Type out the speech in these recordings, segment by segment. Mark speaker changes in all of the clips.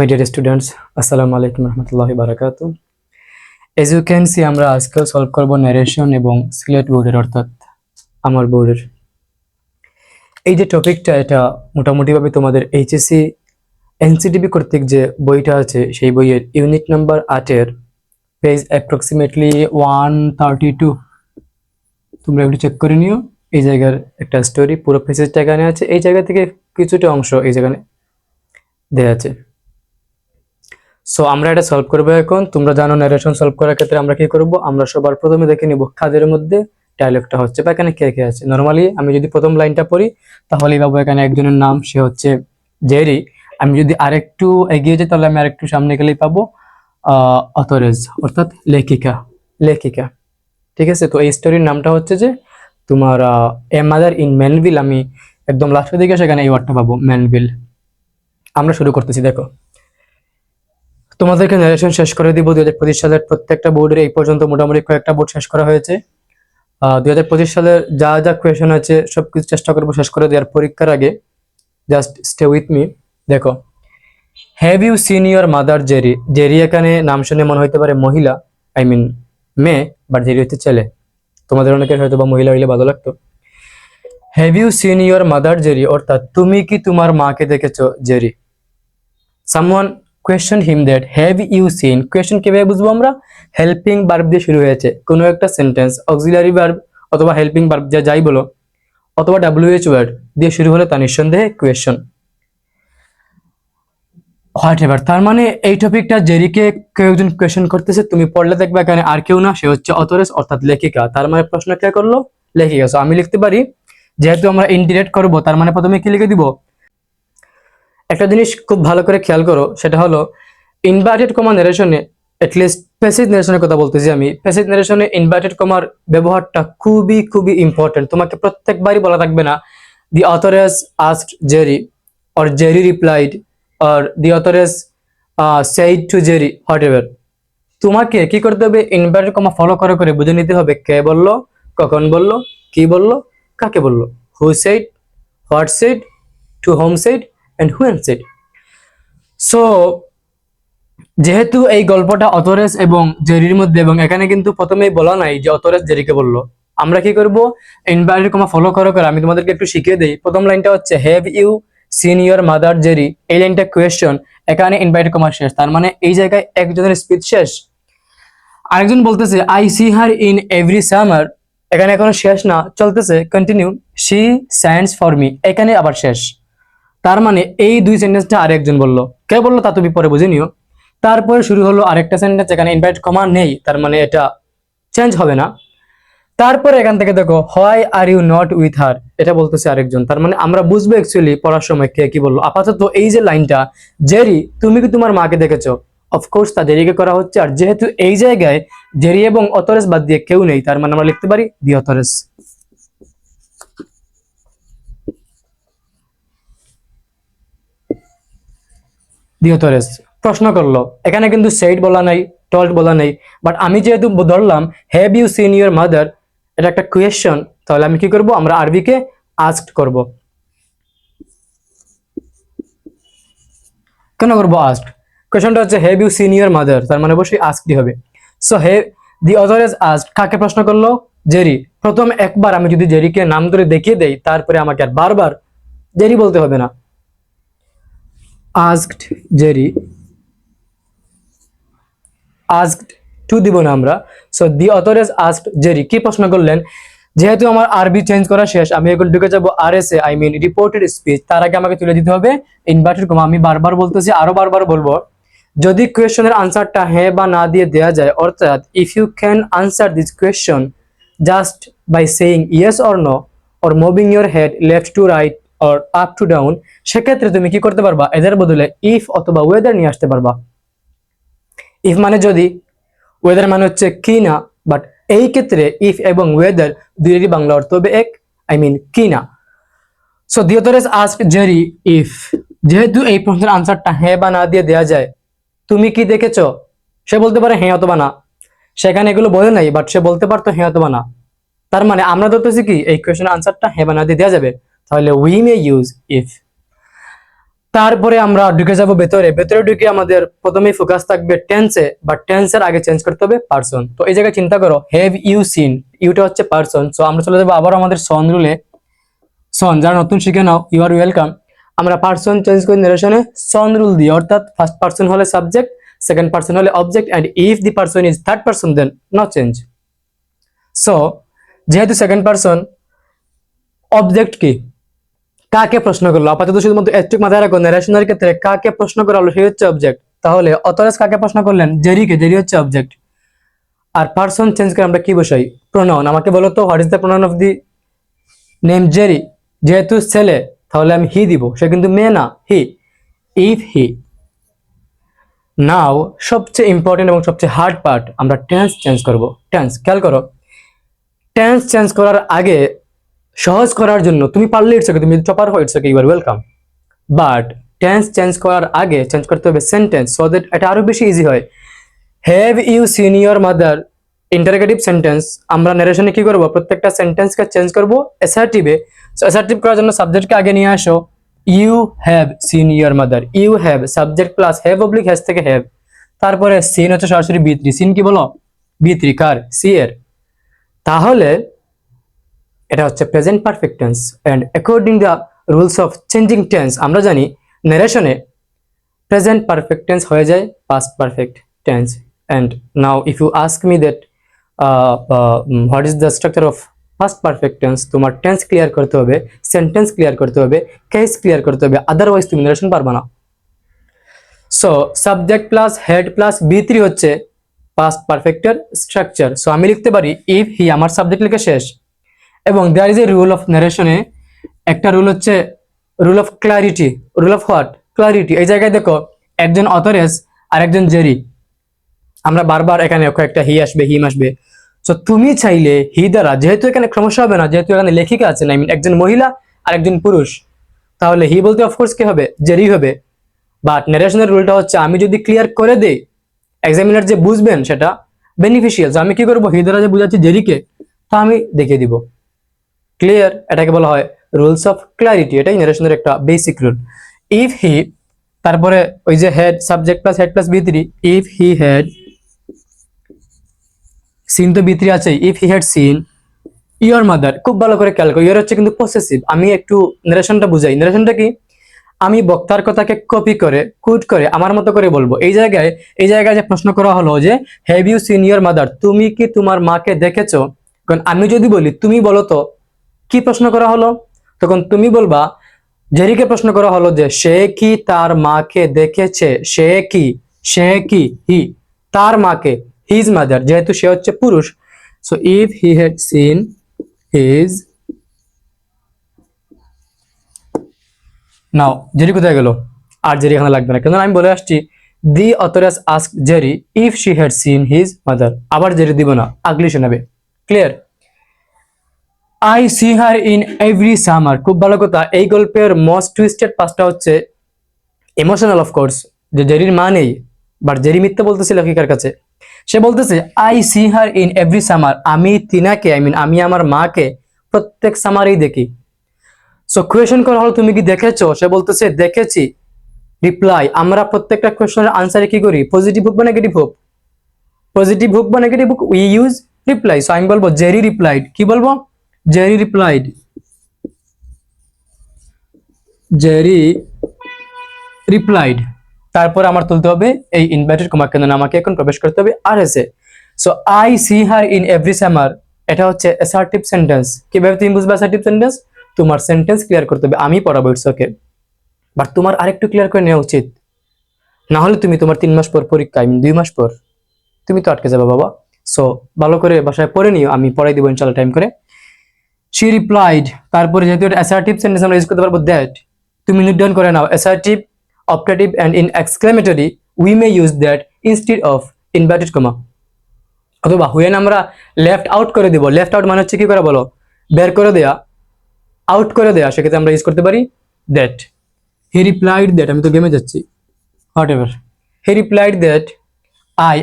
Speaker 1: My dear students, Assalamu alaikum warahmatullahi wabarakatuh. As you can see, আমরা আজকে solve করব narration এবং সিলেট বোর্ডের অর্থাৎ আমার বোর্ডের এই যে টপিকটা, এটা মোটামুটি ভাবে তোমাদের এইচএসসি এনসিটিবি কর্তৃক যে বইটা আছে সেই বইয়ের ইউনিট নাম্বার 8 এর পেজ অ্যাপ্রক্সিমেটলি 132। তোমরা একটু চেক করে নিও। এই জায়গার একটা স্টোরি পুরো পেজটা এখানে আছে, এই জায়গা থেকে কিছুটা অংশ এই জায়গায় দেয়া আছে। সো আমরা এটা সলভ করবো এখন। তোমরা জানো ন্যারেশন সলভ করার ক্ষেত্রে আমরা কি করব, আমরা সবার প্রথমে দেখে নিব কাদের মধ্যে ডায়লগটা হচ্ছে বা এখানে কে কে আছে। নরমালি আমি যদি প্রথম লাইনটা পড়ি তাহলেই পাবো এখানে একজনের নাম, সে হচ্ছে জেরি। আমি যদি আরেকটু এগিয়ে যাই তাহলে আমি আরেকটু সামনে গেলেই পাবো অথরেজ অর্থাৎ লেখিকা। ঠিক আছে, তো এই স্টোরির নামটা হচ্ছে যে তোমার এ মাদার ইন ম্যানভিল। আমি একদম লাস্টের দিকে সেখানে এই ওয়ার্ডটা পাবো, ম্যানভিল। আমরা শুরু করতেছি। দেখো, তোমাদেরকে ন্যারেশন শেষ করে দিব। 2025 সালের প্রত্যেকটা বোর্ডের এই পর্যন্ত মোটামুটি কয়েকটা বোর্ড শেষ করা হয়েছে। 2025 সালের যা যা কোয়েশন আছে সবকিছু চেষ্টা করবো শেষ করে দেওয়ার পরীক্ষার আগে। Just stay with me. দেখো, have you seen your mother Jerry. Jerry এখানে নাম শুনে মনে হইতে পারে মহিলা, আই মিন মেয়ে, বাট জেরি হচ্ছে ছেলে। তোমাদের অনেকের হয়তো বা মহিলা হইলে ভালো লাগতো। Have you seen your mother Jerry অর্থাৎ তুমি কি তোমার মাকে দেখেছো Jerry. Someone question him that have you seen. Question কিভাবে বুঝবো আমরা? হেল্পিং ভার্ব দিয়ে শুরু হয়েছে কোনো একটা সেন্টেন্স, অক্সিলারি ভার্ব অথবা হেল্পিং ভার্ব যা যাই বলো, অথবা WH ওয়ার্ড দিয়ে শুরু হলে তা নিঃসন্দেহে কোয়েশ্চন। হোয়াট এভার, তার মানে এই টপিকটা জেরিকে কেউ একজন কোয়েশ্চন করতেছে, তুমি পড়লে দেখবে এখানে আর কেউ না, সে হচ্ছে অথরেস অর্থাৎ লেখিকা। তার মানে প্রশ্ন কে করলো? লেখিকা। সো আমি লিখতে পারি, যেহেতু আমরা ইন্ডিরেক্ট করবো তার মানে প্রথমে কি লিখে দিব? একটা জিনিস খুব ভালো করে খেয়াল করো, সেটা হলো ইনভার্টেড কমা ন্যারেশনে, অ্যাটলিস্ট প্যাসিভ ন্যারেশনের কথা বলতেছি আমি। প্যাসিভ ন্যারেশনে ইনভার্টেড কমার ব্যবহারটা খুবই খুবই ইম্পর্টেন্ট। তোমাকে প্রত্যেকবারই বলা থাকবে না the authoress asked Jerry or Jerry replied or the authoress said to Jerry, whatever. তোমাকে কি করতে হবে? ইনভার্টেড কমা ফলো করে করে বুঝে নিতে হবে কে বললো, কখন বললো, কি বললো, কাকে বললো। Who said, what said, to whom said and who and said. So যেহেতু এই গল্পটা অথরেস এবং জেরির মধ্যে, এবং এখানে কিন্তু প্রথমেই বলা নাই যে অথরেস জেরিকে বললো, আমরা কি করব? ইনভার্টেড কমা ফলো করে করে আমি তোমাদেরকে একটু শিখিয়ে দেই। প্রথম লাইনটা হচ্ছে have you seen your mother Jerry, এই লাইনটা কোয়েশ্চন, এখানে ইনভার্টেড কমা শেষ, তার মানে এই জায়গায় একজনের স্পিচ শেষ। আরেকজন বলতেছে I see her in every summer, এখানে এখনো শেষ না, চলতেছে, continue. She sends for me, এখানে আবার শেষ। তার মানে এই দুই সেন্টেন্সটা আরেকজন বললো, কে বললো তা তুমি পরে বুঝে নিও। তারপরে শুরু হলো আরেকটা সেন্টেন্স, এখানে ইনভাইট কমা নেই, তার মানে এটা চেঞ্জ হবে না। তারপরে এখান থেকে দেখো why are you not with her, এটা বলতেছে আরেকজন। তার মানে আমরা বুঝবো অ্যাকচুয়ালি পড়ার সময় কে কি বললো। আপাতত এই যে লাইনটা জেরি তুমি কি তোমার মাকে দেখেছো, অফকোর্স তা জেরিকে করা হচ্ছে। আর যেহেতু এই জায়গায় জেরি এবং অথরেস বাদ দিয়ে কেউ নেই, তার মানে আমরা লিখতে পারি দি অথরেস। দি অথরেস। প্রশ্ন করলো, এখানে কিন্তু সেইড বলা নাই, টল্ড বলা নাই, বাট আমি যেহেতু ধরলাম have you seen your mother, এটা একটা কোয়েশ্চন, তাহলে আমি কি করব? আমরা আরবিকে আস্কড করব। কেন করবো আস্কড? কোয়েশ্চনটা হচ্ছে have you seen your mother, তার মানে অবশ্যই আস্কডই হবে। So have the authoress asked, কাকে প্রশ্ন করলো? জেরি। প্রথম একবার আমি যদি জেরিকে নাম ধরে দেখিয়ে দেই, তারপরে আমাকে আর বারবার জেরি বলতে হবে না। আস্কড জেরি, আস্কড টু দিব না আমরা। So the authoress asked Jerry, কি প্রশ্ন করলেন? যেহেতু আমার আরবি চেঞ্জ করা শেষ, আমি এখন ঢুকে যাবো RSA, I mean reported speech. তার আগে আমাকে তুলে দিতে হবে ইনভার্টেড কমা। আমি বারবার বলতেছি, আরো বারবার বলবো, যদি কোয়েশ্চনের আনসারটা হ্যাঁ বা না দিয়ে দেওয়া যায়, অর্থাৎ if you can answer this question just by saying yes or no or moving your head left to right or up to down, সেক্ষেত্রে তুমি কি করতে পারবা? এদের বদলে ইফ অথবা ওয়েদার নিয়ে আসতে পারবা। ইফ মানে যদি, ওয়েদার মানে হচ্ছে কি না, বাট এই ক্ষেত্রে ইফ এবং ওয়েদার দুইয়েরই বাংলা অর্থ হবে এক, আই মিন কি না। So the authoress asked Jerry if, যেহেতু এই প্রশ্নের আনসারটা হ্যাঁ বা না দিয়ে দেয়া যায়, তুমি কি দেখেছো, সে বলতে পারে হ্যাঁ অথবা না। সেখানে এগুলো বলে নাই, বাট সে বলতে পারতো হ্যাঁ অথবা না। তার মানে আমরা ধরতেছি কি এই কোয়েশ্চনের আনসারটা হ্যাঁ বা না দিয়ে দেওয়া যাবে, তাহলে উই মে ইউজ ইফ। তারপরে আমরা ঢুকে যাব ভেতরে ঢুকে আমাদের প্রথমেই ফোকাস থাকবে টেন্সে, বা টেন্সের আগে চেঞ্জ করতে হবে পারসন। তো এই জায়গায় চিন্তা করো, হ্যাভ ইউ সিন, ইউটা হচ্ছে পারসন। সো আমরা চলে যাবো আবার আমাদের সন রুলে। সন যারা নতুন শিখে নাও, ইউ আর ওয়েলকাম। আমরা পারসন চেঞ্জ করি নারেশনে সন রুল দিয়ে, অর্থাৎ ফার্স্ট পারসন হলে সাবজেক্ট, সেকেন্ড পারসন হলে object, and if the person is third person then no change. So যেহেতু সেকেন্ড পারসন, অবজেক্ট কি, কাকে প্রশ্ন করলো, আপাতত শুধুমাত্র একটুক মাথায় রাখো, ন্যারেশনের ক্ষেত্রে কাকে প্রশ্ন করা হলো সেই হচ্ছে অবজেক্ট। তাহলে অথরাইজ কাকে প্রশ্ন করলেন, জেরিকে, জেরি হচ্ছে অবজেক্ট। আর পারসন চেঞ্জ করে আমরা কি বসাই, প্রোনাউন। আমাকে বলো তো what is the pronoun of the name Jerry. যেহেতু ছেলে তাহলে আমি হি দিব, সে কিন্তু মেয়ে না, হি, ইফ হি। নাও সবচেয়ে ইম্পর্টেন্ট এবং সবচেয়ে হার্ড পার্ট, আমরা টেন্স চেঞ্জ করব। টেন্স খেয়াল করো, টেন্স চেঞ্জ করার আগে সহজ করার জন্য তুমি পারলে ইটস ওকে, তুমি চপার হো it's okay, you are welcome, but tense change করার আগে চেঞ্জ করতে হবে সেন্টেন্স, সো দ্যাট এটা আরো বেশি ইজি হয়। Have you seen your mother, interrogative sentence. আমরা নারেশনে কি করব, প্রত্যেকটা সেন্টেন্সকে চেঞ্জ করব অ্যাসার্টিভে। সো অ্যাসার্টিভ করার জন্য সাবজেক্টকে আগে নিয়ে আসো, you have seen your mother, you have subject plus have oblique has থেকে হ্যাভ, তারপরে সিন হচ্ছে সরাসরি বি3। সিন কি বলো, বি3 কার, সি এর। তাহলে এটা হচ্ছে present perfect tense. And according the rules of changing tense, আমরা জানি নারেশনে প্রেজেন্ট পারফেক্ট টেন্স হয়ে যায় past perfect tense. And now if you ask me that what is the structure of past perfect tense, তোমার tense clear করতে হবে, sentence clear করতে হবে, কেস ক্লিয়ার করতে হবে, আদারওয়াইজ তুমি নারেশন পারবা না। So subject plus head plus বি3 হচ্ছে পাস্ট পারফেক্টের স্ট্রাকচার। সো আমি লিখতে পারি ইফ হি, আমার সাবজেক্ট লিখে শেষ। এবং there is a rule of নারেশনে, একটা রুল হচ্ছে rule of clarity. Rule of what, clarity. এই জায়গায় দেখো একজন অথরেস আর একজন জেরি, আমরা বারবার এখানে একটা হি আসবে, হিম আসবে। সো তুমি চাইলে হি দ্বারা, যেহেতু এখানে সমস্যা হবে না, যেহেতু এখানে লেখিকা আছে, আই মিন একজন মহিলা আর একজন পুরুষ, তাহলে হি বলতে অফকোর্স কি হবে, জেরি হবে। বাট নারেশনের রুলটা হচ্ছে আমি যদি ক্লিয়ার করে দেই, এক্সামিনার যে বুঝবেন সেটা বেনিফিশিয়াল। আমি কি করবো, হি দ্বারা যে বুঝাচ্ছি জেরিকে, তা আমি দেখিয়ে দিব। ক্লিয়ার, এটাকে বলা হয় রুলস অফ ক্লারিটি। এটাই নারেশনের একটা বেসিক রুল। ইফ হি, তারপরে ওই যে head, subject plus head plus বি3, ইফ হি হ্যাড সিন, তো বি3 আছে, if he had seen your mother. খুব ভালো করে খেয়াল করো, ইওর হচ্ছে কিন্তু পসেসিভ। আমি একটু নারেশনটা বুঝাই। নারেশনটা কি, আমি বক্তার কথাকে কপি করে কোট করে আমার মতো করে বলবো। এই জায়গায় যে প্রশ্ন করা হলো যে have you seen your mother, তুমি কি তোমার মাকে দেখেছো। কারণ আমি যদি বলি তুমি বলো তো কি প্রশ্ন করা হলো, তখন তুমি বলবা, জেরিকে প্রশ্ন করা হলো যে সে কি তার মাকে দেখেছে, সে কি হি তার মাকে, হিজ মাদার, যেহেতু সে হচ্ছে পুরুষ। So if he had seen his, now Jerry কোথায় গেল, আর জেরি এখানে লাগবে না, কেন আমি বলে আসছি the authoress ask Jerry if she had seen his mother. আবার জেরি দিব না, আগলি শোনাবে। Clear. I see her in every summer, খুব ভালো কথা। এই গল্পের মোস্ট টুইস্টেড পাসটা হচ্ছে ইমোশনাল অফকোর্স, যে জেরির মা নেই, বাট জেরি মিথ্যা বলতেছে লেখিকার কাছে। সে বলতেছে I see her in every summer, আমি তিনাকে, আই মিন আমি আমার মাকে প্রত্যেক সামারেই দেখি। সো কোয়েশন করা হলো তুমি কি দেখেছো, সে বলতেছে দেখেছি। রিপ্লাই, আমরা প্রত্যেকটা কোয়েশনের আনসারে কি করি, পজিটিভ হোক বা নেগেটিভ হোক, পজিটিভ হোক বা নেগেটিভ হোক, উই ইউজ রিপ্লাই। সো আমি বলবো জেরি রিপ্লাইড। কি বলবো, জেরি রিপ্লাইড, জেরি রিপ্লাইড। তারপর আমার তুলতে হবে এই ইনভার্টেড কমা, কেন আমাকে এখন প্রবেশ করতে হবে আর এসে। So I see her in every summer, এটা হচ্ছে অ্যাসার্টিভ সেন্টেন্স। কিভাবে তুমি বুঝবে অ্যাসার্টিভ সেন্টেন্স, তোমার সেন্টেন্স ক্লিয়ার করতে হবে। আমি পড়াবো ইটস ওকে, বাট তোমার আরেকটু ক্লিয়ার করে নেওয়া উচিত, না হলে তুমি তোমার 3 মাস পর পরীক্ষা, আই মিন 2 মাস পর তুমি তো আটকে যাবে বাবা। সো ভালো করে বাসায় পড়ে নিও, আমি পড়াই দিব ইনশাআল্লাহ টাইম করে। শি রিপ্লাইড, তারপরে যেহেতু এটা অ্যাসার্টিভ সেন্টেন্স আমরা ইউজ করতে পারবো দ্যাট, তুমি নোট ডাউন করে নাও। Assertive, optative and in exclamatory we may use that instead of inverted comma. অথবা হুয়েন আমরা লেফট আউট করে দিব। লেফট আউট মানে হচ্ছে কি করে বলো, বের করে দেয়া, আউট করে দেয়া, সেক্ষেত্রে আমরা ইউজ করতে পারি দ্যাট। হি রিপ্লাইড দ্যাট, আমি তো গেমে যাচ্ছি, what ever. He replied that,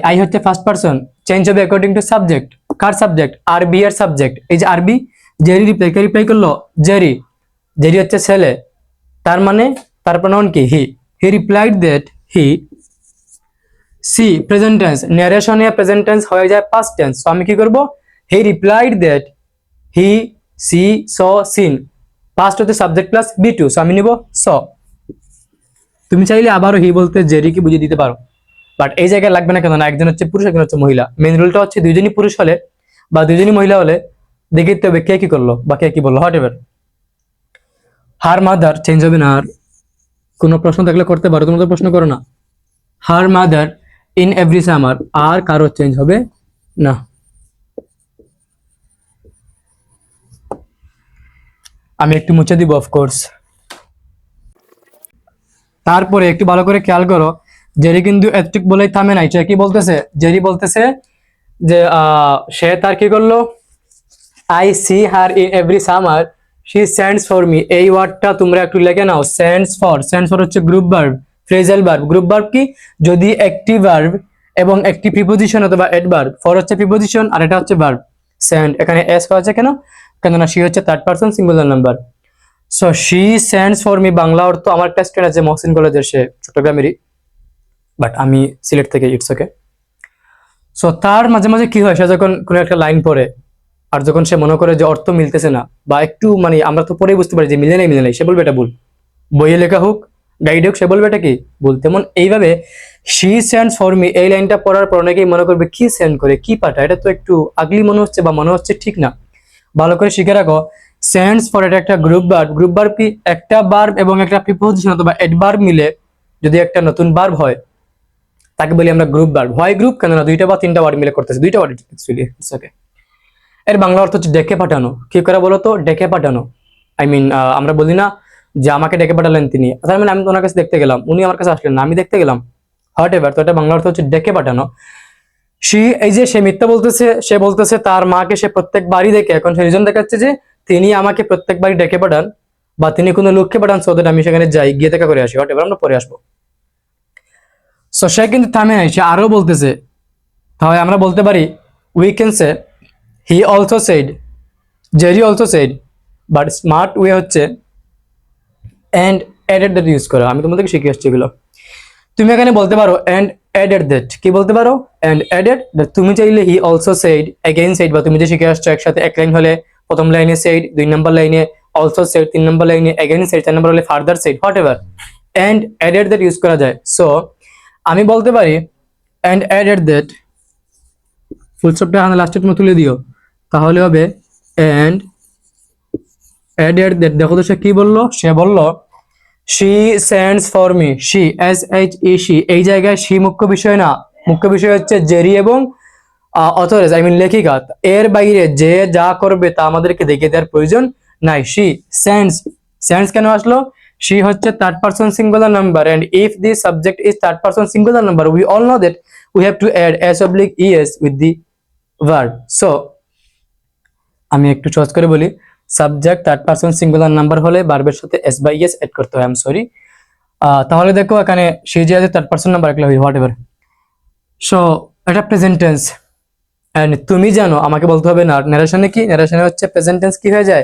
Speaker 1: I হচ্ছে ফার্স্ট পারসন, চেঞ্জ হবে according to subject. Car subject, আরবি এর সাবজেক্ট। এই যে আরবি, জেরি রিপ্লাই, কে রিপ্লাই করলো, জেরি। জেরি হচ্ছে ছেলে, তার মানে তার pronoun কি he replied that he see present tense ন্যারেশনে প্রেজেন্ট টেন্স হয়ে যায় পাস্ট টেন্স সো আমি কি করব he replied that he she saw seen past হতে সাবজেক্ট প্লাস be2 সো আমি নিব saw তুমি চাইলে আবারও হি বলতে জেরি কি বুঝিয়ে দিতে পারো বাট এই জায়গায় লাগবে না কেন না একজন হচ্ছে পুরুষ একজন হচ্ছে মহিলা মেন রুলটা হচ্ছে দুইজনই পুরুষ হলে বা দুইজনই মহিলা হলে দেখে দিতে হবে কে কি করলো বা কে কি বললো what ever her mother change হবে না আর কোনো প্রশ্ন থাকলে করতে পারো তোমরা তো প্রশ্ন করো না her mother in every summer আর কারো চেঞ্জ হবে না আমি একটু মুছে দিব অফকোর্স তারপরে একটু ভালো করে খেয়াল করো জেরি কিন্তু এতটুক বলেই থামে নাই সে কি বলতেছে জেরি বলতেছে যে সে তার কি করলো I see her in every summer she sends for me এই ওয়ার্ডটা তোমরা একটু লিখে নাও সেন্ডস ফর হচ্ছে group verb phrasal verb group verb কি যদি একটি ভার্ব এবং একটি প্রিপোজিশন অথবা অ্যাডভার্ব ফর হচ্ছে প্রিপোজিশন আর এটা হচ্ছে ভার্ব সেন্ড এখানে এস হচ্ছে কেন কেননা শি হচ্ছে third person singular number so she sends for me Bangla অর্থ আমার একটা স্টুডেন্ট আছে মহসিন কলেজের সে চট্টগ্রামেরই বাট আমি সিলেট থেকে ইটস ওকে সো তার মাঝে মাঝে কি হয় সে যখন কোনো একটা লাইন পড়ে আর যখন সে মনে করে যে অর্থ মিলতেছে না বা একটু মানে আমরা তো পরেই বুঝতে পারি যে মিলে নাই সে বলবে এটা ভুল বইয়ে লেখা হোক গাইড হোক সে বলবে এটা কি ভুল তেমন এইভাবে শি সেন্ডস ফর মি এই লাইনটা পড়ার পর অনেকেই মনে করবে কি সেন্ড করে কি পাঠা এটা তো একটু আগলি মনে হচ্ছে বা মনে হচ্ছে ঠিক না ভালো করে শিখে রাখো সেন্ডস ফর এটা একটা গ্রুপ ভার্ব কি একটা ভার্ব এবং একটা প্রিপোজিশন অথবা অ্যাডভার্ব মিলে যদি একটা নতুন ভার্ব হয় তাকে বলি আমরা গ্রুপ ভার্ব হয় গ্রুপ কেন না দুইটা বা তিনটা ওয়ার্ড মিলে করতেছে দুইটা ওয়ার্ড অ্যাকচুয়ালি ইটস ওকে এর বাংলা অর্থ হচ্ছে ডেকে পাঠানো কি করে বলো তো ডেকে পাঠানো আই মিন আমরা বলি না যে আমাকে ডেকে পাঠালেন তিনি তার মানে আমি তো ওনার কাছে দেখতে গেলাম উনি আমার কাছে আসলেন না আমি দেখতে গেলাম হোয়াট এভার তো এটা বাংলা অর্থ হচ্ছে ডেকে পাঠানো এই যে সে মিথ্যা বলতেছে সে বলতেছে তার মাকে সে প্রত্যেকবারই দেখে এখন সে রিজন দেখাচ্ছে যে তিনি আমাকে প্রত্যেকবারই ডেকে পাঠান বা তিনি কোনো লোককে পাঠান সো দ্যাট আমি সেখানে যাই গিয়ে দেখা করে আসি হোয়াট এভার আমরা পরে আসবো সো সে কিন্তু থামে নাই সে আরো বলতেছে তাহলে আমরা বলতে পারি we can say he also shed Jerry also shed but smart way হচ্ছে এন্ড অ্যাডেড দ্যাট ইউজ করা আমি তোমাদেরকে শিখে আসছি এগুলো তুমি এখানে বলতে পারো এন্ড অ্যাডেড দ্যাট কি বলতে পারো এন্ড অ্যাডেড দ্যাট তুমি চাইলে he also said again said বা তুমি যে শিখে আসছো একসাথে এক লাইন হলে প্রথম লাইনে সেড দুই নম্বর লাইনে অলসো সেড তিন নম্বর লাইনে অ্যাগেইন সেড চার নম্বর হলে further said whatever and added that use করা যায় সো আমি বলতে পারি এন্ড অ্যাডেড দ্যাট ফুল স্টপটা এখানে লাস্টে তুমি তুলে দিও তাহলে হবে এন্ড অ্যাডেড দ্যাট দেখো তো সে কি বললো সে বললো she sends for me she S H E she এই জায়গায় শি মুখ্য বিষয় না মুখ্য বিষয় হচ্ছে জেরি এবং অথরেজ আই মিন লেখিকা এর বাইরে যে যা করবে তা আমাদেরকে দেখিয়ে দেওয়ার প্রয়োজন নাই শি সেন্ডস কেন আসলো শি হচ্ছে third person singular number and if the subject is third person singular number we all know that we have to add s oblique es with the verb so আমি একটু সহজ করে বলি subject third person singular number হলে ভার্বের সাথে S by S add করতে হয় আই এম সরি তাহলে দেখো এখানে সে যে আছে থার্ড পারসন নাম্বার একলা হয় হোয়াট এভার সো এটা প্রেজেন্ট টেন্স এন্ড তুমি জানো আমাকে বলতে হবে না নারেশনে কি নারেশনে হচ্ছে প্রেজেন্ট টেন্স কি হয়ে যায়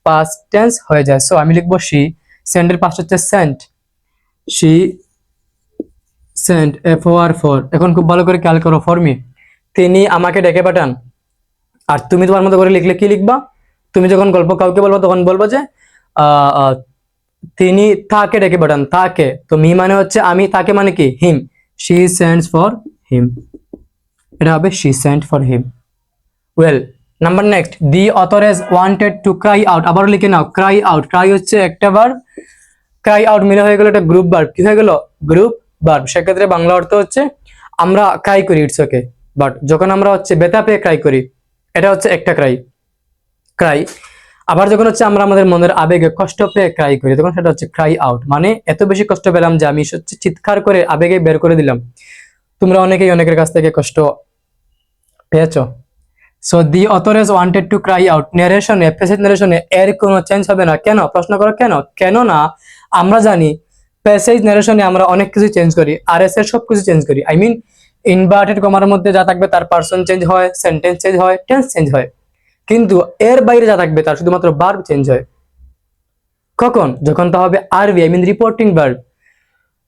Speaker 1: পাস্ট টেন্স হয়ে যায় সো আমি লিখবো শি সেন্ডের পাস্ট হচ্ছে sent she sent F O R for এখন খুব ভালো করে খেয়াল করো ফর মি তিনি আমাকে ডেকে পাঠান আর তুমি তোমার মতো করে লিখলে কি লিখবা তুমি যখন গল্প কাউকে বলবো তখন বলবো যে তিনি তাকে ডেকে পাঠান তাকে তো মি মানে হচ্ছে আমি তাকে মানে কি him she sends for him এটা হবে she Saint for him well number next the authoress wanted to cry out আবার লিখে নাও ক্রাই আউট ক্রাই হচ্ছে একটা ভার্ব ক্রাই আউট মিলে হয়ে গেল একটা গ্রুপ ভার্ব কি হয়ে গেল গ্রুপ ভার্ব সেক্ষেত্রে বাংলা অর্থ হচ্ছে আমরা ক্রাই করি ইটস ওকে বাট যখন আমরা হচ্ছে বেতা পেয়ে ক্রাই করি এটা হচ্ছে একটা ক্রাই আবার যখন হচ্ছে আমরা আমাদের মনের আবেগে কষ্ট পেয়ে ক্রাই করি তখন সেটা হচ্ছে ক্রাই আউট মানে এত বেশি কষ্ট পেলাম যে আমি হচ্ছে চিৎকার করে আবেগে বের করে দিলাম তোমরা অনেকেই অনেকের কাছ থেকে কষ্ট পেয়েছো so the authoress wanted to cry out নারেশনে প্যাসেজ নারেশনে এর কোনো চেঞ্জ হবে না কেন প্রশ্ন করো কেন না আমরা জানি প্যাসেজ নারেশনে আমরা অনেক কিছু চেঞ্জ করি আর এস এর সবকিছু চেঞ্জ করি আই মিন ইনভার্টেড কমার মধ্যে যা থাকবে তার পার্সন চেঞ্জ হয় সেন্টেন্স চেঞ্জ হয় টেন্স চেঞ্জ হয় কিন্তু এর বাইরে যা থাকবে তার শুধুমাত্র ভার্ব চেঞ্জ হয় কখন? যখন তা হবে RV, I mean reporting verb.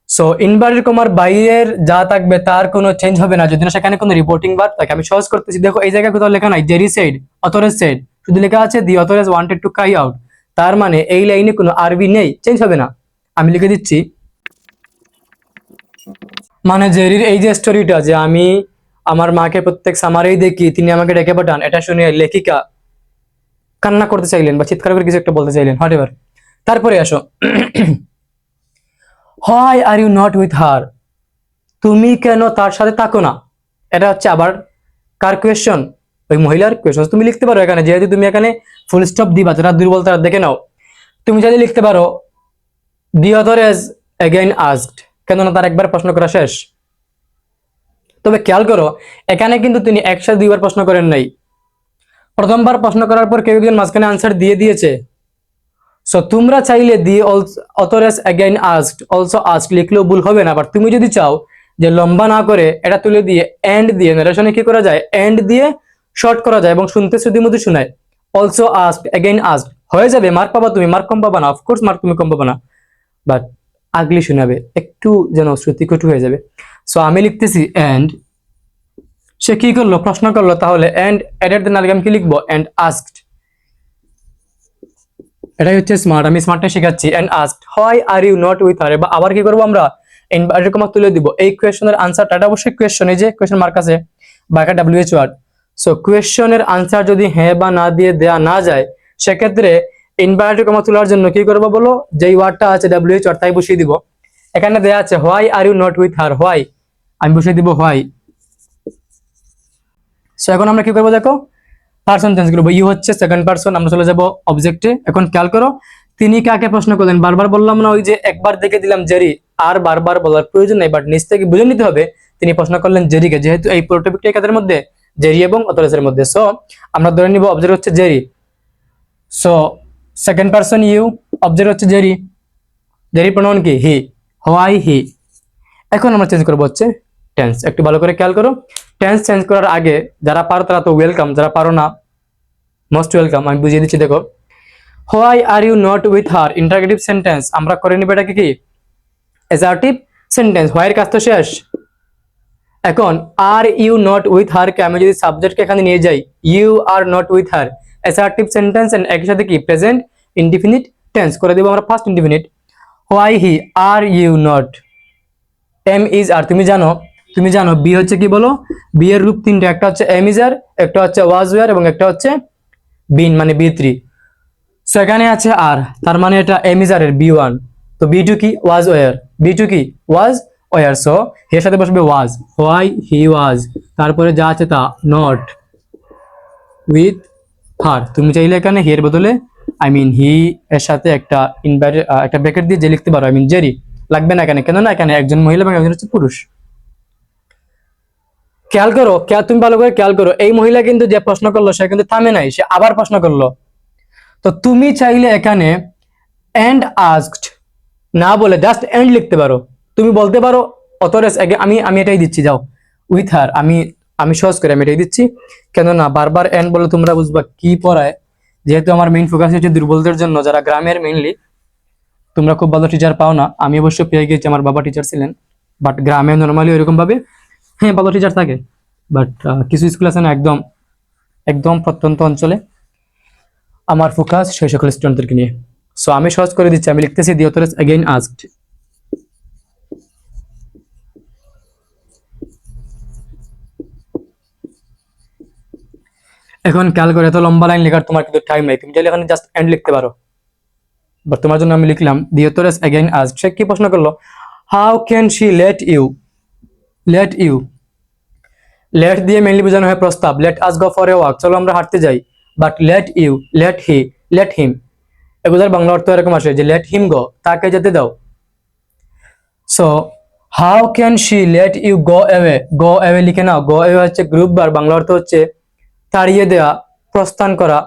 Speaker 1: So inverted কমার বাইরের যা থাকবে তার কোনো চেঞ্জ হবে না যদি না সেখানে কোনো রিপোর্টিং ভার্ব থাকে। আমি সহজ করতেছি, দেখো এই জায়গায় কোথাও লেখা নাই জেরি সেড, অথরেজ সেড, শুধু লেখা আছে the authoress wanted to cry out. তার মানে এই লাইনে কোনো আরবি নেই, চেঞ্জ হবে না। আমি লিখে দিচ্ছি, মানে জেরির এই যে স্টোরিটা যে আমি আমার মাকে প্রত্যেক সামারেই দেখি তিনি আমাকে ডেকে পাঠান, এটা শুনে লেখিকা কান্না করতে চাইলেন বা চিৎকার করে কিছু একটা বলতে চাইলেন, হোয়াট এভার। তারপরে আসো, why are you not with her, তুমি কেন তার সাথে থাকো না। এটা হচ্ছে আবার কার কোয়েশ্চন? ওই মহিলার কোয়েশ্চন। তুমি লিখতে পারো এখানে, যেহেতু তুমি এখানে ফুল স্টপ দিবা, যারা দুর্বল তারা দেখে নাও, তুমি চাইলে লিখতে পারো the author as again asked, কেননা তার একবার প্রশ্ন করা শেষ। তবে খেয়াল করো এখানে কিন্তু তিনি একসাথে দুইবার প্রশ্ন করেন নাই, প্রথমবার প্রশ্ন করার পর কেউ একজন মাঝখানে আনসার দিয়ে দিয়েছে। সো তোমরা চাইলে the author as again asked also asked লিখলেও ভুল হবে না। বাট তুমি যদি চাও যে লম্বা না করে এটা তুলে দিয়ে এন্ড দিয়ে নারেশনে কি করা যায়, এন্ড দিয়ে শর্ট করা যায় এবং শুনতে শ্রুতিমধুর শোনায়, অলসো আস্কড এগেইন আস্কড হয়ে যাবে। মার্ক পাবা তুমি, মার্ক কম পাবা না, অফকোর্স মার্ক তুমি কম পাবা না, বাট আগলি শোনাবে, একটু যেন শ্রুতিকটু হয়ে যাবে। সো আমি লিখতেছি এন্ড, সে কি করলো, প্রশ্ন করলো, তাহলে এন্ড এডেড দেন আগে আমি কি লিখবো, এন্ড আস্কড। এটাই হচ্ছে স্মার্ট, আমি স্মার্টটা শেখাচ্ছি। And asked why are you not with her, বা আবার কি করবো আমরা, ইনভার্টেড কমা তুলে দিব। এই কোয়েশ্চনের আনসারটা, এটা অবশ্যই কোয়েশ্চন, এই যে কোয়েশ্চন মার্ক আছে বা একটা WH ওয়ার্ড। সো কোয়েশ্চনের আনসার যদি হ্যাঁ বা না দিয়ে দেয়া না যায়, সেক্ষেত্রে ইনভার্টেড কমা তোলার জন্য কি করবো বলো, যেই ওয়ার্ডটা আছে WH ওয়ার্ড তাই বসিয়ে দিব। এখানে দেয়া আছে why are you not with her, why, আমি বসিয়ে দিব হোয়াই। সো এখন আমরা কি করবো দেখো, পারসন চেঞ্জ করবো, ইউ হচ্ছে সেকেন্ড পারসন, আমরা চলে যাবো অবজেক্টে। এখন খেয়াল করো তিনি কাকে প্রশ্ন করলেন, বারবার বললাম না ওই যে একবার দেখে দিলাম জেরি, আর বারবার বলার প্রয়োজন নেই, বাট নিচ থেকে বুঝে নিতে হবে তিনি প্রশ্ন করলেন জেরিকে, যেহেতু এই পুরো টপিকটা কাদের মধ্যে, জেরি এবং অথরাইজের মধ্যে। সো আমরা ধরে নিব অবজেক্ট হচ্ছে Jerry, so second person you, object হচ্ছে জেরি, জেরি প্রোনাউন কি হি, হোয়াই হি। এখন আমরা চেঞ্জ করবো হচ্ছে টেন্স। একটু ভালো করে খেয়াল করো, টেন্স চেঞ্জ করার আগে যারা পারো তারা তো ওয়েলকাম, যারা পারো না মোস্ট ওয়েলকাম। আমি বুঝিয়ে দিচ্ছি দেখো, why are you not with her interrogative sentence, আমরা করে নিব এটাকে কি, অ্যাসার্টিভ সেন্টেন্স, হোয়াই এর কাজ তো শেষ। এখন আর ইউ নট উইথ হার কে আমি যদি সাবজেক্টকে এখানে নিয়ে যাই, you are not with her, assertive sentence and একই সাথে কি প্রেজেন্ট ইনডিফিনিট টেন্স করে দেব আমরা first indefinite. Why he are you not, am is are, তুমি জানো বি হচ্ছে কি বলো, বি এর রূপ তিনটা, একটা হচ্ছে এম ইজ আর, একটা হচ্ছে ওয়াজ ওয়ার এবং একটা হচ্ছে বিন মানে B3। সো এখানে আছে আর, তার মানে এটা এম ইজ আর এর B1। তো B2 কি, ওয়াজ ওয়ার, B2 কি ওয়াজ ওয়ার। সো এর সাথে বসবে ওয়াজ, হোয়াই হি ওয়াজ, তারপরে যা আছে তা নট উইথ হার। তুমি চাইলে এখানে হি এর বদলে আই মিন হি এর সাথে একটা ইনভার্টেড একটা ব্র্যাকেট দিয়ে যে লিখতে পারো, আই মিন জেরি লাগবে না এখানে, কেন না এখানে একজন মহিলা এবং একজন হচ্ছে পুরুষ। খেয়াল করো, তুমি ভালো করে খেয়াল করো, এই মহিলা কিন্তু যে প্রশ্ন করলো সে কিন্তু থামে নাই, সে আবার প্রশ্ন করলো। তো তুমি চাইলে এখানে এন্ড আস্কড না বলে জাস্ট এন্ড লিখতে পারো। তুমি বলতে পারো অথরেস আমি এটাই দিচ্ছি, যাও উইথ হার, আমি সহজ করে আমি এটাই দিচ্ছি, কেননা বারবার এন্ড বলে তোমরা বুঝবা কি পড়ায়। যেহেতু আমার মেইন ফোকাস হচ্ছে দুর্বলদের জন্য, যারা গ্রামের মেইনলি, তোমরা খুব ভালো টিচার পাও না, আমি অবশ্য পেয়ে গেছি, আমার বাবা টিচার ছিলেন, বাট গ্রামে নর্মালি ওইরকম ভাবে হ্যাঁ ভালো টিচার থাকে, বাট কিছু স্কুল আছে না একদম একদম প্রত্যন্ত অঞ্চলে, আমার ফোকাস সেই সকল স্টুডেন্টদেরকে নিয়ে। সো আমি সহজ করে দিচ্ছি, আমি লিখতেছি দি অথর ইজ এগেইন আস্কড। এখন খেয়াল করে, এত লম্বা লাইন লেখার তোমার কিন্তু টাইম নাই, তুমি চাইলে এখানে জাস্ট এন্ড লিখতে পারো, বাট তোমার জন্য আমি লিখলাম the author is again asked. সে কি প্রশ্ন করলো, how can she let you, let you, let দিয়ে মেইনলি বোঝানো হয় প্রস্তাব, let us go for a walk, চলো আমরা হাঁটতে যাই, but let you, let he, let him, এগুলোর বাংলা অর্থ এরকম আসে যে লেট হিম গো, তাকে যেতে দাও। So how can she let you go away, go away লিখে নাও, গো অ্যাওয়ে হচ্ছে গ্রুপ বার, বাংলা অর্থ হচ্ছে তাড়িয়ে দেয়া, প্রস্থান করা,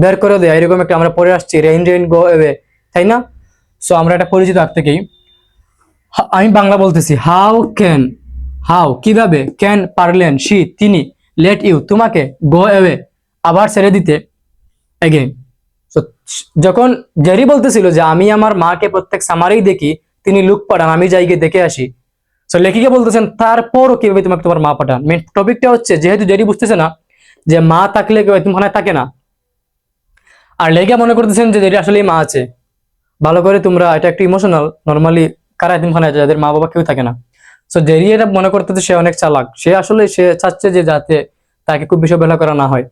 Speaker 1: বের করে দেয়া, এরকম একটা আমরা পড়ে আসছি রেইন রেইন গো অ্যাওয়ে, তাই না? সো আমরা এটা পরিচিত আগ থেকেই। আমি বাংলা বলতেছি, হাউ ক্যান, হাউ কিভাবে, ক্যান পারলেন, শি তিনি, লেট ইউ তোমাকে, গো অ্যাওয়ে আবার ছেড়ে দিতে, এগেইন। সো তো যখন জেরি বলতেছিল যে আমি আমার মাকে প্রত্যেক সামারেই দেখি, তিনি লুক পাঠান, আমি যাই গিয়ে দেখে আসি। তো লেখিকা বলতেছেন তারপরও কিভাবে তোমাকে তোমার মা পাঠান। মেন টপিকটা হচ্ছে যেহেতু জেরি বুঝতেছে না যে মা থাকলে কেউ এতিমখানায় থাকে না, আর লেখিকা মনে করতেছেন যে জেরি আসলেই মা আছে। ভালো করে তোমরা, এটা একটু ইমোশনাল। নর্মালি কারা এতিমখানায় যায় যাদের মা বাবা কেউ থাকে না? সো জেরি এটা মনে করতেছে সে অনেক চালাক, সে আসলে সে চাচ্ছে যে যাতে তাকে খুব বেশি অবহেলা করা না হয়।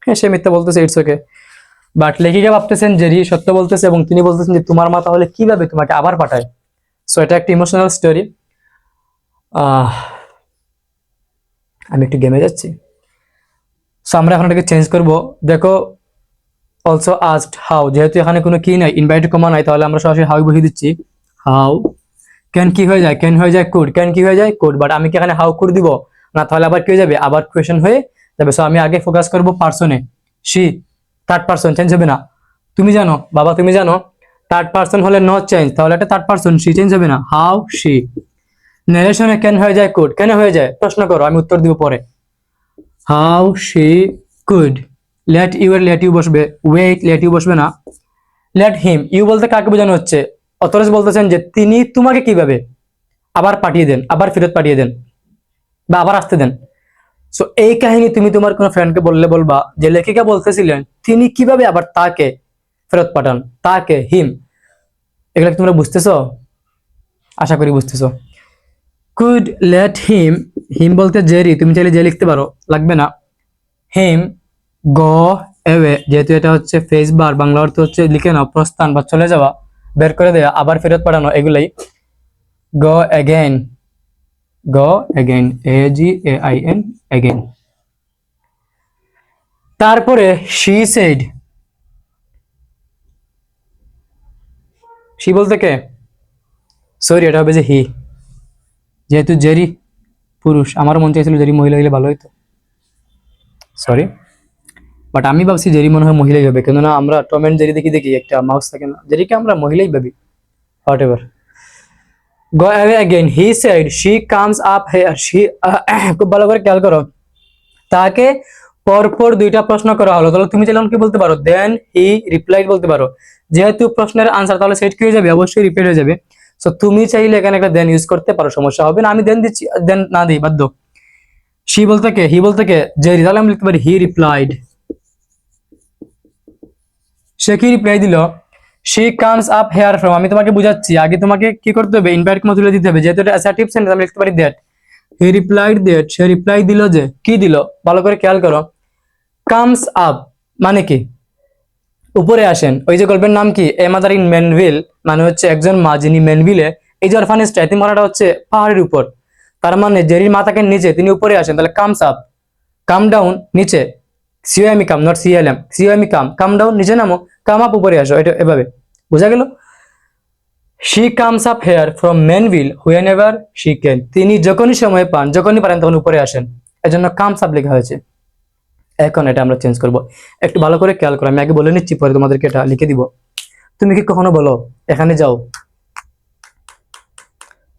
Speaker 1: হ্যাঁ, সে মিথ্যা বলতেছে, ইটস ওকে। বাট লেখিকা ভাবতেছেন জেরি সত্য বলতেছে, এবং তিনি বলতেছেন যে তোমার মা তাহলে কিভাবে তোমাকে আবার পাঠায়। সো এটা একটা ইমোশনাল স্টোরি। আমি একটু গেমে যাচ্ছি। সো আমরা এখন এটাকে চেঞ্জ করব। দেখো, অলসো আস্কড হাউ, যেহেতু এখানে কোনো কি নাই, ইনভাইটেড কমা নাই, তাহলে আমরা সরাসরি হাউ বসিয়ে দিচ্ছি। হাউ ক্যান কি হয়ে যায়, ক্যান হয়ে যায় কুড, ক্যান কি হয়ে যায় কুড। বাট আমি কি এখানে হাউ কুড দিব না, তাহলে আবার কি হয়ে যাবে, আবার কোয়েশ্চেন হয়ে যাবে। সো আমি আগে ফোকাস করব পার্সনে, শি, থার্ড পার্সন, চেঞ্জ হবে না। তুমি জানো বাবা, তুমি জানো থার্ড পার্সন হলে নো চেঞ্জ, তাহলে এটা থার্ড পার্সন, শি চেঞ্জ হবে না, হাউ শি। নারেশনে ক্যান হয়ে যায় কুড, কেন হয়ে যায় প্রশ্ন করো, আমি উত্তর দিব পরে। How she could. Let you এর লেট ইউ বসবে, ওয়েট লেট ইউ বসবে না। লেট হিম, ইউ বলতে কাকে বোঝানো হচ্ছে? অথরেস বলতেছেন যে তিনি তোমাকে কিভাবে আবার পাঠিয়ে দেন, আবার ফেরত পাঠিয়ে দেন, বা আবার আসতে দেন। সো এই কাহিনী তুমি তোমার কোনো ফ্রেন্ডকে বললে বলবা যে লেখিকা বলতেছিলেন তিনি কিভাবে আবার তাকে ফেরত পাঠান, তাকে, হিম। এগুলো কি তোমরা বুঝতেছো? আশা করি বুঝতেছো। কুড লেট হিম, হিম বলতে জেরি, তুমি চাইলে জে লিখতে পারো, লাগবে না। হিম গো এওয়ে, যেহেতু এটা হচ্ছে ফেস বার, বাংলা অর্থ হচ্ছে লিখে নাও, প্রস্থান বা চলে যাওয়া, বের করে দেওয়া, আবার ফেরত পাঠানো, এগুলাই। গো অ্যাগেন, গো অ্যাগেন, AGAIN, অ্যাগেন। তারপরে শি সেড, শি বলতে কে? সরি, এটা হবে যে হি, যেহেতু জেরি পুরুষ, আমারও মন চাইছিল জেরি মহিলা হলে ভালো হইতো, সরি। বাট আমি ভাবছি জেরি মনে হয় মহিলাই হবে, কেননা আমরা টম এন্ড জেরি দেখি দেখি একটা মাউস থাকে না, জেরিকে আমরা মহিলাই ভাবি। What ever. Go away again, he said she comes up hair, she, খুব ভালো করে খেয়াল করো, তাকে পরপর দুইটা প্রশ্ন করা হলো, তাহলে তুমি চাইলে কি বলতে পারো, দেন হি রিপ্লাইড বলতে পারো। যেহেতু প্রশ্নের আনসার তাহলে সেট কি হয়ে যাবে, অবশ্যই রিপিট হয়ে যাবে। সো তুমি চাইলে এখানে একটা দেন ইউজ করতে পারো, সমস্যা হবে না। আমি দেন দিচ্ছি, দেন না দিই বাধ্য। শি বলতে কে, হি বলতে কে, জেরি, তাহলে আমি লিখতে পারি হি রিপ্লাইড। সে কি রিপ্লাই দিল, she comes up here from. আমি তোমাকে বুঝাচ্ছি, আগে তোমাকে কি করতে হবে, ইনভাইট কমা তুলে দিতে হবে, যেহেতু এটা অ্যাসার্টিভ সেন্টেন্স, আমি লিখতে পারি that. He replied that, say reply দিল যে, কি দিল, ভালো করে খেয়াল করো। কামস আপ মানে কি, উপরে আসেন। ওই যে গল্পের নাম কি, এ মাদার ইন মেনভিল, মানে হচ্ছে একজন মা যিনি মেনভিলে, এই যে অরফানেজটা, এতিমখানাটা হচ্ছে পাহাড়ের উপর, তার মানে জেরির মা থাকেন নিচে, তিনি উপরে আসেন, তাহলে কামস আপ। কাম ডাউন নিচে, সিওএমই কাম, নট সিএলএম, সিওএমই কাম, কাম ডাউন নিচে নামো, কাম আপ উপরে আসো, এটা এভাবে বোঝা গেল। She comes up here from Manville whenever she can, তিনি যখনই সময় পান, যখনই পারেন তখন উপরে আসেন, এজন্য কামস আপ লেখা হয়েছে। এখন এটা আমরা চেঞ্জ করব, একটু ভালো করে খেয়াল করো, আমি আগে বলে নিচ্ছি, পরে তোমাদেরকে এটা লিখে দিব। তুমি কি কখনো বলো এখানে যাও?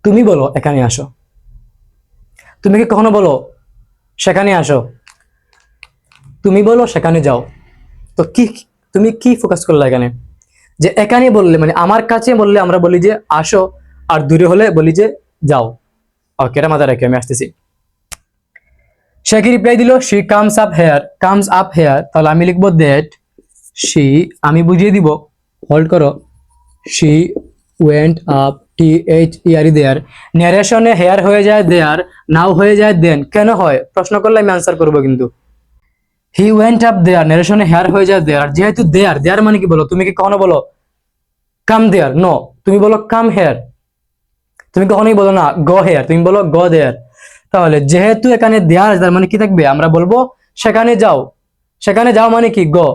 Speaker 1: তুমি বলো এখানে আসো। তুমি কি কখনো বলো সেখানে আসো? তুমি বলো সেখানে যাও। তো কি, তুমি কি ফোকাস করলে এখানে, যে এখানে বললে মানে আমার কাছে বললে আমরা বলি যে আসো, আর দূরে হলে বলি যে যাও। ওকে, এটা মাথায় রাখি, আমি আসতেছি। সে কি রিপ্লাই দিল, she comes up hair, comes up hair, তাহলে আমি লিখবো দ্যাট শি, আমি বুঝিয়ে দিব, হোল্ড করো, she went up, THERE there. ন্যারেশনে হেয়ার হয়ে যায় দেয়ার, নাও হয়ে যায় দেন, কেন হয় প্রশ্ন করলে আমি আনসার করবো কিন্তু। হি ওয়েন্ট আপ দেয়ার, ন্যারেশনে হেয়ার হয়ে যায় দেয়ার, যেহেতু দেয়ার, দেয়ার মানে কি বলো, তুমি কি কখনো বলো কাম দেয়ার? নো, তুমি বলো কাম হেয়ার। তুমি কখনোই বলো না গো হেয়ার, তুমি বলো গো দেয়ার। তাহলে যেহেতু এখানে দেয়ার, তার মানে কি থাকবে, আমরা বলবো সেখানে যাও। সেখানে যাও মানে কি, গো।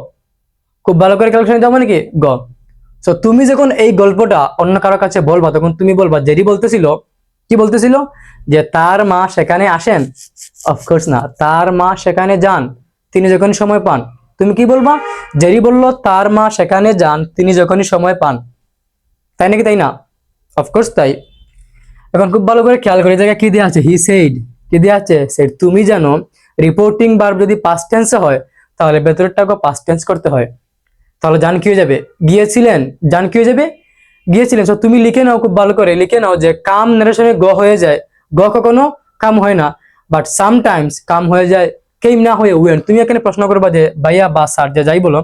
Speaker 1: খুব ভালো করে ক্যালকুলেশন যাও মানে কি, গো। সো তুমি যখন এই গল্পটা অন্য কারো কাছে বলবা, তখন তুমি বলবা জেরি বলতেছিল, কি বলতেছিল, যে তার মা সেখানে আসেন? অফকোর্স না, তার মা সেখানে যান, তিনি যখন সময় পান। তুমি কি বলবা, জেরি বলল তার মা সেখানে যান তিনি যখনই সময় পান, তাই নাকি তাই না? অফকোর্স তাই। এখন খুব ভালো করে খেয়াল করে, এই জায়গায় কি দেওয়া আছে, হি সেড, কি দেওয়া আছে, সেড। তুমি জানো রিপোর্টিং ভার্ব যদি পাস্ট টেন্সে হয়, তাহলে ভেতরেরটাকে পাস্ট টেন্স করতে হয়। তাহলে জান কি হয়ে যাবে, গিয়েছিলেন, জান কি হয়ে যাবে, গিয়েছিলেন। তো তুমি লিখে নাও, খুব ভালো করে লিখে নাও যে কাম নারেশনে গ হয়ে যায়, গ কখনো কাম হয় না, বাট সামটাইমস কাম হয়ে যায় কেম না হয়ে ওয়েন। তুমি এখানে প্রশ্ন করবা যে ভাইয়া বা স্যার যে যাই বলো,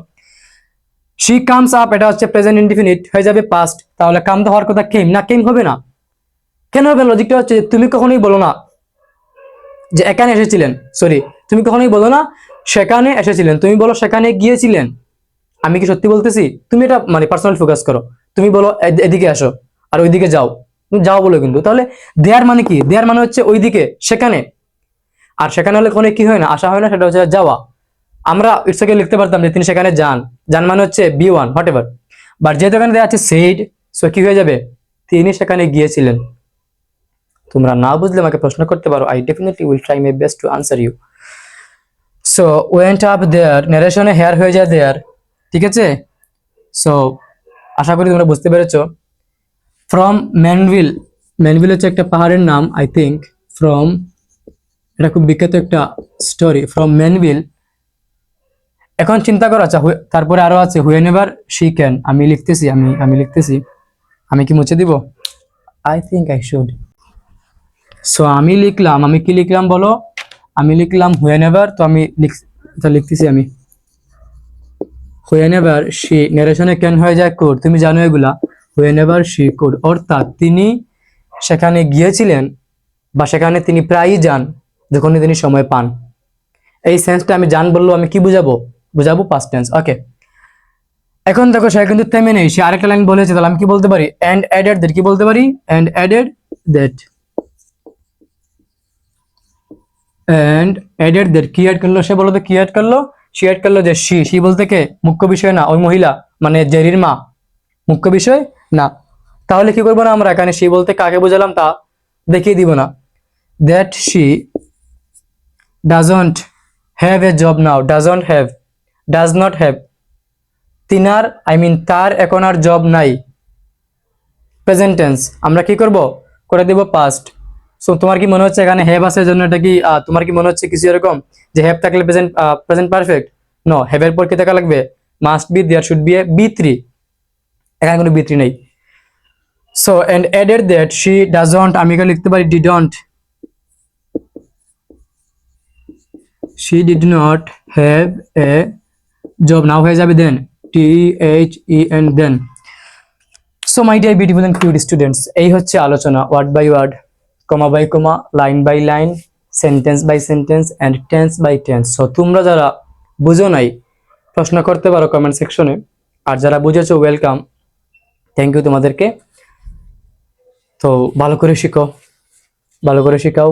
Speaker 1: শি কামস আপ, এটা হচ্ছে প্রেজেন্ট ইনডিফিনিট, হয়ে যাবে পাস্ট, তাহলে কাম তো হওয়ার কথা কেম, না কেম হবে না, কেন হবে? লজিকটা হচ্ছে তুমি কখনোই বলো না যে এখানে এসেছিলেন, সরি, তুমি কখনোই বলো না সেখানে এসেছিলেন, তুমি বলো সেখানে গিয়েছিলেন। আমি কি সত্যি বলতেছি? তুমি এটা মানে পার্সোনাল ফোকাস করো, তুমি বলো এদিকে আসো আর ওইদিকে যাও, তুমি যাও বলো, কিন্তু তাহলে দেয়ার মানে কি, দেয়ার মানে হচ্ছে ওইদিকে, সেখানে। আর সেখানে হলে কোনো কি হয় না, আসা হয় না, সেটা হচ্ছে যাওয়া। আমরা ইটসকে লিখতে পারতাম যে তিনি সেখানে যান, যান মানে হচ্ছে B one whatever, but যেহেতু এখানে দেওয়া আছে সেইড, সো কি হয়ে যাবে, তিনি সেখানে গিয়েছিলেন। তোমরা না বুঝলে আমাকে প্রশ্ন করতে পারো, I definitely will try my best to answer you. So went up there, নারেশনে হেয়ার হয়ে যায় দেয়ার, ঠিক আছে। সো আশা করি তোমরা বুঝতে পেরেছো। ফ্রম ম্যানভিল, ম্যানভিল হচ্ছে একটা পাহাড়ের নাম আই থিঙ্ক, ফ্রম, এটা খুব বিখ্যাত একটা স্টোরি, ফ্রম ম্যানভিল। এখন চিন্তা করো, আচ্ছা তারপরে আরো আছে হুয়েন এভার শি ক্যান, আমি লিখতেছি, আমি লিখতেছি, আমি কি মুছে দিব? I think I should. So আমি লিখলাম, আমি কি লিখলাম বলো, আমি লিখলাম হুয়েন এভার, তো আমি লিখতেছি আমি, হুয়েন এভার শি, নারেশনে ক্যান হয়ে যায় কোড, তুমি জানো এগুলা, হুয়েন এভার শি কোড, অর্থাৎ তিনি সেখানে গিয়েছিলেন বা সেখানে তিনি প্রায়ই যান যখনই তিনি সময় পান। এই সেন্সটা আমি জান বললো, আমি কি বুঝাবো, বুঝাবো পাস্ট টেন্স। ওকে, এখন দেখো সে কিন্তু থেমে নেই, সে আরেকটা লাইন বলেছে, তাহলে আমি কি বলতে পারি, এন্ড অ্যাডেড দ্যাট, কি বলতে পারি, and added that, and added that, কি অ্যাড করলো সে, বলো তো কি অ্যাড করলো, সে অ্যাড করলো যে শি বলতে কে, মুখ্য বিষয় না, ওই মহিলা মানে জেরির মা, মুখ্য বিষয় না। তাহলে কি করবো না আমরা, এখানে শি বলতে কাকে বোঝালাম তা দেখিয়ে দিব না, that she doesn't have a job now, doesn't have, does not have, তিনার আই মিন তার এখন আর জব নাই, প্রেজেন্ট টেন্স, আমরা কি করব, করে দিব পাস্ট। সো তোমার কি মনে হচ্ছে এখানে হ্যাভ আছে জন্য এটা কি তোমার কি মনে হচ্ছে কিছু এরকম যে হ্যাভ থাকলে present, present perfect? No, have এর পর কি থাকা লাগবে, must be, there should be a বি3, এখানে কোনো বি3 নেই। So and added that she doesn't, আমি এখানে লিখতে পারি didn't, she did not have a job, now হয়ে যাবে then, THEN then. So my dear beautiful and cute students, এই হচ্ছে আলোচনা, word by word, comma by comma, line by line, sentence by sentence and tense by tense. So তোমরা যারা বুঝো নাই প্রশ্ন করতে পারো কমেন্ট সেকশনে, আর যারা বুঝেছো ওয়েলকাম, থ্যাংক ইউ তোমাদেরকে। তো ভালো করে শিখো, ভালো করে শিখাও।